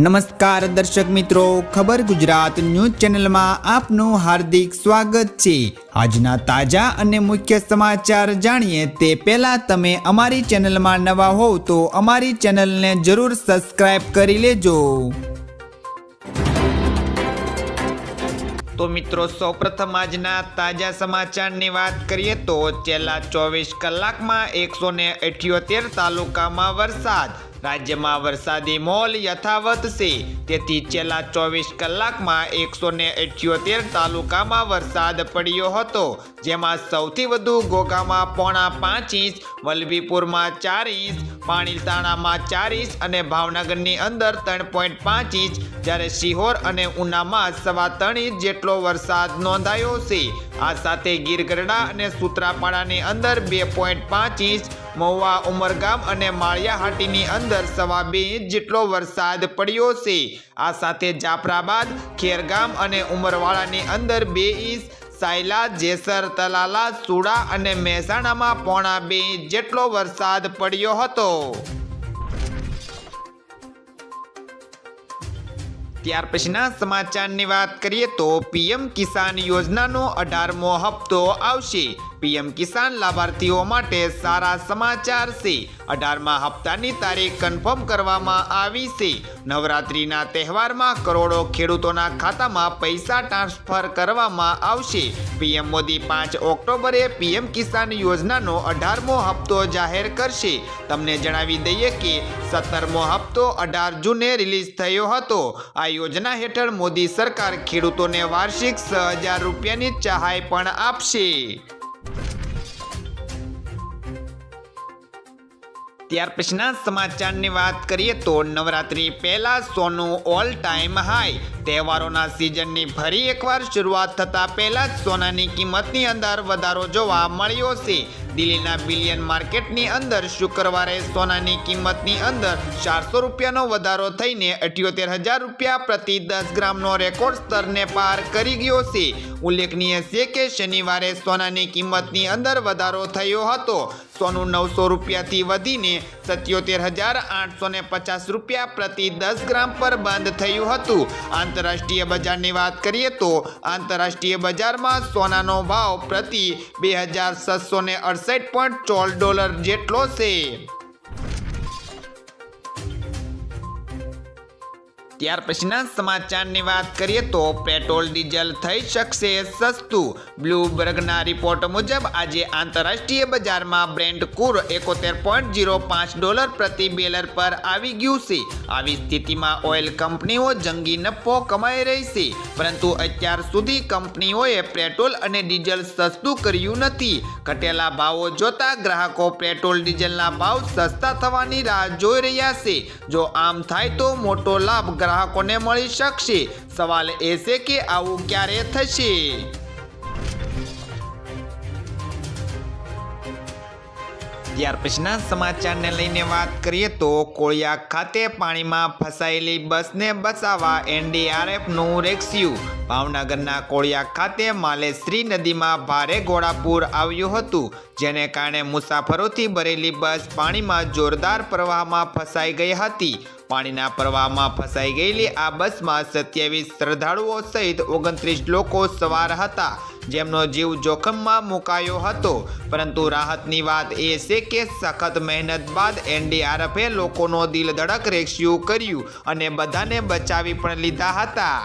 નમસ્કાર દર્શક મિત્રો, ખબર ગુજરાત ન્યૂઝ ચેનલમાં આપનું હાર્દિક સ્વાગત છે। આજના તાજા અને મુખ્ય સમાચાર જાણીએ તે પહેલા તમે અમારી ચેનલમાં નવા હોવ તો અમારી ચેનલને જરૂર સબસ્ક્રાઇબ કરી લેજો। તો મિત્રો, સૌપ્રથમ આજના તાજા સમાચારની વાત કરીએ તો છેલ્લા 24 કલાકમાં 178 તાલુકામાં વરસાદ। રાજ્યમાં વરસાદી માહોલ યથાવત છે, તેથી છેલ્લા 24 કલાકમાં 178 તાલુકામાં વરસાદ પડ્યો હતો, જેમાં સૌથી વધુ ઘોઘામાં 4.5 ઇંચ, વલભીપુરમાં 4 ઇંચ, પાણીતાણામાં 4 ઇંચ અને ભાવનગરની અંદર 3.5 ઇંચ, જ્યારે સિહોર અને ઉનામાં 3.25 ઇંચ જેટલો વરસાદ નોંધાયો છે। આ સાથે ગીરગઢડા અને સૂત્રાપાડાની અંદર 2.5 ઇંચ, મહુવા, ઉમરગામ અને માળિયાહાટીની અંદર 2.25 ઇંચ જેટલો વરસાદ પડ્યો છે। આ સાથે જાફરાબાદ, ખેરગામ અને ઉમરવાડાની અંદર 2 ઇંચ, સાયલા, જેસર, તલાલા, સુડા અને મહેસાણામાં 1.25 ઇંચ જેટલો વરસાદ પડ્યો હતો। ત્યાર પછીના સમાચારની વાત કરીએ તો પીએમ કિસાન યોજનાનો 18મો હપ્તો આવશે। પીએમ કિસાન લાભાર્થીઓ માટે સારા સમાચાર છે। 18મા હપ્તાની તારીખ કન્ફર્મ કરવામાં આવી છે। નવરાત્રિના તહેવારમાં કરોડો ખેડૂતોના ખાતામાં પૈસા ટ્રાન્સફર કરવામાં આવશે। પીએમ મોદી 5 ઓક્ટોબરે પીએમ કિસાન યોજનાનો 18મો હપ્તો જાહેર કરશે। તમને જણાવી દઈએ કે 17મો હપ્તો 18 જૂને રિલીઝ થયો હતો। આ યોજના હેઠળ મોદી સરકાર ખેડૂતોને વાર્ષિક 6,000 રૂપિયાની સહાય પણ આપશે। ત્યાર પછીના સમાચારની વાત કરીએ તો નવરાત્રી પહેલા સોનું ઓલ ટાઈમ હાઈ। તહેવારોના સિઝનની ફરી એકવાર શરૂઆત થતાં પહેલા જ સોનાની કિંમતની અંદર વધારો જોવા મળ્યો છે। દિલ્હીના બિલિયન માર્કેટની અંદર શુક્રવારે સોનાની કિંમતની અંદર 400 રૂપિયાનો વધારો થઈને 78,000 રૂપિયા પ્રતિ 10 ગ્રામનો રેકોર્ડ સ્તરને પાર કરી ગયો છે। ઉલ્લેખનીય છે કે શનિવારે સોનાની કિંમતની અંદર વધારો થયો હતો। સોનું 900 રૂપિયાથી વધીને 77,850 રૂપિયા પ્રતિ 10 ગ્રામ પર બંધ થયું હતું। આંતરરાષ્ટ્રીય બજારની વાત કરીએ તો આંતરરાષ્ટ્રીય બજારમાં સોનાનો ભાવ પ્રતિ $2,668.14 જેટલો છે। ત્યાર પછીના સમાચારની વાત કરીએ તો પેટ્રોલ ડીઝલ થઈ શકશે સસ્તું। બ્લૂબર્ગના રિપોર્ટ મુજબ આજે આંતરરાષ્ટ્રીય બજારમાં બ્રેન્ટ ક્રૂડ $71.05 પ્રતિ બેરલ પર આવી ગયું છે। આવી સ્થિતિમાં ઓઇલ કંપનીઓ જંગી નફો કમાઈ રહી છે, પરંતુ અત્યાર સુધી કંપનીઓએ પેટ્રોલ અને ડીઝલ સસ્તું કર્યું નથી। ઘટેલા ભાવો જોતા ગ્રાહકો પેટ્રોલ ડીઝલના ભાવ સસ્તા થવાની રાહ જોઈ રહ્યા છે। જો આમ થાય તો મોટો લાભ ગ્રાહકોને મળી શકશે। સવાલ એ છે કે આવું ક્યારે થશે? ત્યાર પછીના સમાચારને લઈને વાત કરીએ તો કોળિયા ખાતે પાણીમાં ફસાયેલી બસને બચાવવા એનડીઆરએફનું રેસ્ક્યુ। ભાવનગરના કોળિયા ખાતે માલેશ્રી નદીમાં ભારે ઘોડાપૂર આવ્યું હતું, જેને કારણે મુસાફરોથી ભરેલી બસ પાણીમાં જોરદાર પ્રવાહમાં ફસાઈ ગઈ હતી। પાણીના પ્રવાહમાં ફસાઈ ગયેલી આ બસમાં 27 શ્રદ્ધાળુઓ સહિત 29 લોકો સવાર હતા, જેમનો જીવ જોખમમાં મુકાયો હતો। પરંતુ રાહતની વાત એ છે કે સખત મહેનત બાદ એનડીઆરએફે લોકોનો દિલ ધડક રેસ્ક્યુ કર્યું અને બધાને બચાવી પણ લીધા હતા।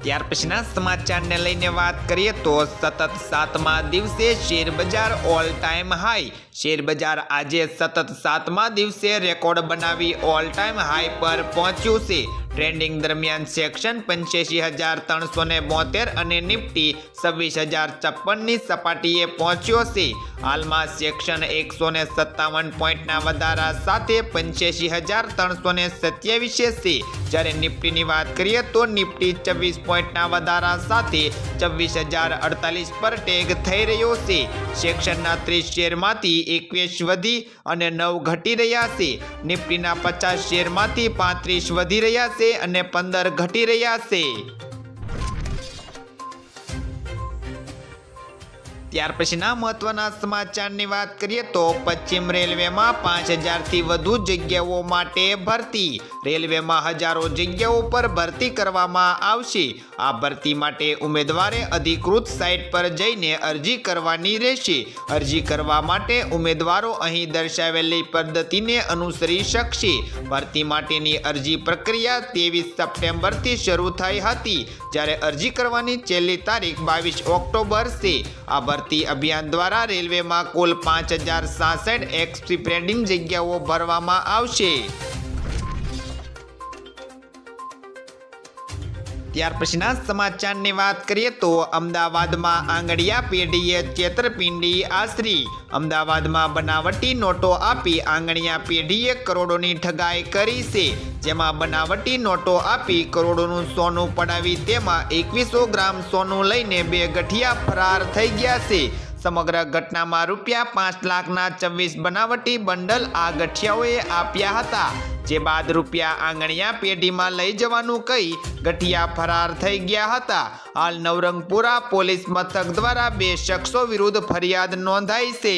ત્યાર પછીના સમાચારને લઈને વાત કરીએ તો સતત 7મા દિવસે શેર બજાર ઓલ ટાઈમ હાઈ। શેર બજાર આજે સતત 7મા દિવસે રેકોર્ડ બનાવી ઓલ ટાઈમ હાઈ પર પહોંચ્યું છે। ટ્રેન્ડિંગ દરમિયાન સેક્શન 85,372 અને નિફ્ટી 26,056ની સપાટીએ પહોંચ્યો છે। હાલમાં સેક્શન 157 પોઈન્ટના વધારા સાથે 85,327 છે, જ્યારે નિફ્ટીની વાત કરીએ તો નિફ્ટી 24 પોઈન્ટના વધારા સાથે 24,048 પર ટેગ થઈ રહ્યો છે। સેક્શનના 30 શેરમાંથી 21 વધી અને 9 ઘટી રહ્યા છે। નિફ્ટીના 50 શેરમાંથી 35 વધી રહ્યા છે અને 15 ઘટી રહ્યા છે। ત્યાર પછીના મહત્વના સમાચારની વાત કરીએ તો પશ્ચિમ રેલવેમાં 5000થી વધુ જગ્યાઓ માટે ભરતી. રેલવેમાં હજારો જગ્યાઓ પર ભરતી કરવામાં આવશે. આ ભરતી માટે ઉમેદવારે અધિકૃત સાઇટ પર જઈને અરજી કરવાની રહેશે. અરજી કરવા માટે ઉમેદવારો અહીં દર્શાવેલી પદ્ધતિને અનુસરી શકશે. ભરતી માટેની અરજી પ્રક્રિયા 23 સપ્ટેમ્બરથી શરૂ થઈ હતી, જ્યારે અરજી કરવાની છેલ્લી તારીખ 22 ઓક્ટોબર છે. આ ભરતી અભિયાન દ્વારા રેલવેમાં કુલ 5066 એક્સપ્રેડિંગ જગ્યાઓ ભરવામાં આવશે. ત્યાર પછીના સમાચારની વાત કરીએ તો અમદાવાદમાં આંગડિયા પેઢીએ છેતરપિંડી આશરી. અમદાવાદમાં બનાવટી નોટો આપી આંગડિયા પેઢીએ કરોડોની ઠગાઈ કરી છે. જેમાં બનાવટી નોટો આપી કરોડોનું સોનું પડાવી તેમાં 2100 ગ્રામ સોનું લઈને 2 ગઠિયા ફરાર થઈ ગયા છે. સમગ્ર ઘટનામાં ₹5 લાખના 24 બનાવટી બંડલ આ ગઠિયાઓએ આપ્યા હતા. જે બાદ રૂપિયા આંગણિયા પેઢીમાં લઈ જવાનું કહી ગઠિયા ફરાર થઈ ગયા હતા. હાલ નવરંગપુરા પોલીસ મથક દ્વારા 2 શખ્સો વિરુદ્ધ ફરિયાદ નોંધાઈ છે.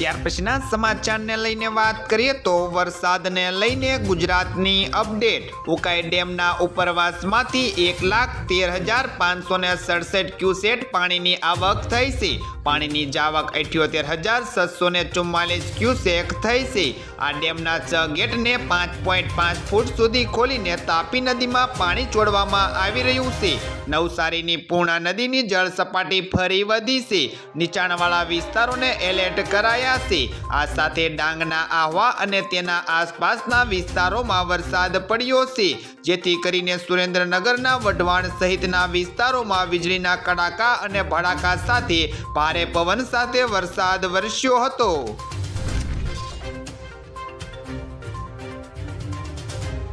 ત્યાર પછીના સમાચારને લઈને વાત કરીએ તો વરસાદને લઈને ગુજરાતની અપડેટ. ઉકાઈ ડેમના ઉપરવાસમાંથી 1,13,567 ક્યુસેક પાણીની આવક થઈ છે. પાણીની જાવક 78,744 ક્યુસેક થઈ છે. આ ડેમના 6 ગેટને 5.5 ફૂટ સુધી ખોલીને તાપી નદીમાં પાણી છોડવામાં આવી રહ્યું છે. નવસારીની પૂર્ણા નદીની જળ સપાટી ફરી વધી છે. નીચાણવાળા વિસ્તારોને એલર્ટ કરાયા છે. આ સાથે ડાંગના આહવા અને તેના આસપાસના વિસ્તારોમાં વરસાદ પડ્યો છે, જેથી કરીને સુરેન્દ્રનગરના વઢવાણ સહિતના વિસ્તારોમાં વીજળીના કડાકા અને ભડાકા સાથે ભારે પવન સાથે વરસાદ વરસ્યો હતો.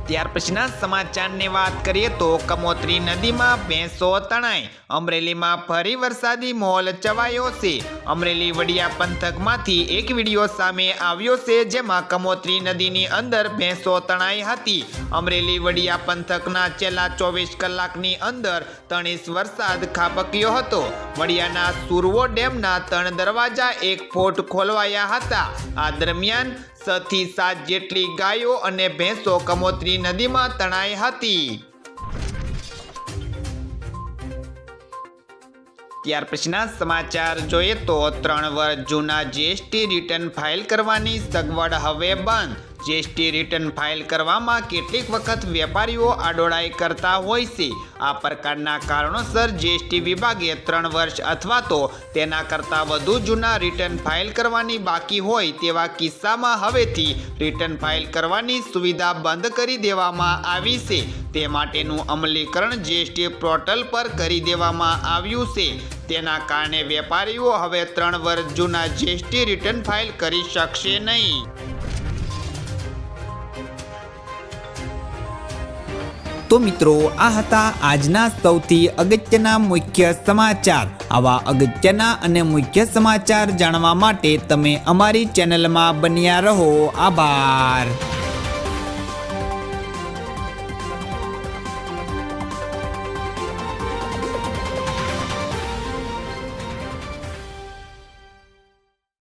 ત્યાર પછીના સમાચારની વાત કરીએ તો કમોત્રી નદીમાં ભેંસો તણાઈ. અમરેલીમાં ફરી વરસાદી માહોલ છવાયો છે. અમરેલી વડિયા પંથકમાંથી એક વિડીયો સામે આવ્યો છે, જેમાં કમોત્રી નદીની અંદર ભેંસો તણાઈ હતી. અમરેલી વડિયા પંથકના છેલ્લા 24 કલાકની અંદર 3 ઇંચ વરસાદ ખાબક્યો હતો. વડિયાના સુરવો ડેમના 3 દરવાજા 1 ફૂટ ખોલવાયા હતા. આ દરમિયાન 6 થી 7 જેટલી ગાયો અને ભેંસો કમોત્રી નદીમાં તણાઈ હતી. ત્યાર પછીના સમાચાર જોઈએ તો 3 વર્ષ જૂના જીએસટી રિટર્ન ફાઇલ કરવાની સગવડ હવે બંધ. જીએસટી રિટર્ન ફાઇલ કરવામાં કેટલીક વખત વેપારીઓ આડોડાઈ કરતા હોય છે. આ પ્રકારના કારણોસર જીએસટી વિભાગે 3 વર્ષ અથવા તો તેના કરતાં વધુ જૂના રિટર્ન ફાઇલ કરવાની બાકી હોય તેવા કિસ્સામાં હવેથી રિટર્ન ફાઇલ કરવાની સુવિધા બંધ કરી દેવામાં આવી છે. તે માટેનું અમલીકરણ જીએસટી પોર્ટલ પર કરી દેવામાં આવ્યું છે. તેના કારણે વેપારીઓ હવે 3 વર્ષ જૂના જીએસટી રિટર્ન ફાઇલ કરી શકશે નહીં. તો મિત્રો, આ હતા આજના સૌથી અગત્યના મુખ્ય સમાચાર. આવા અગત્યના અને મુખ્ય સમાચાર જાણવા માટે તમે અમારી ચેનલમાં બન્યા રહો. આભાર.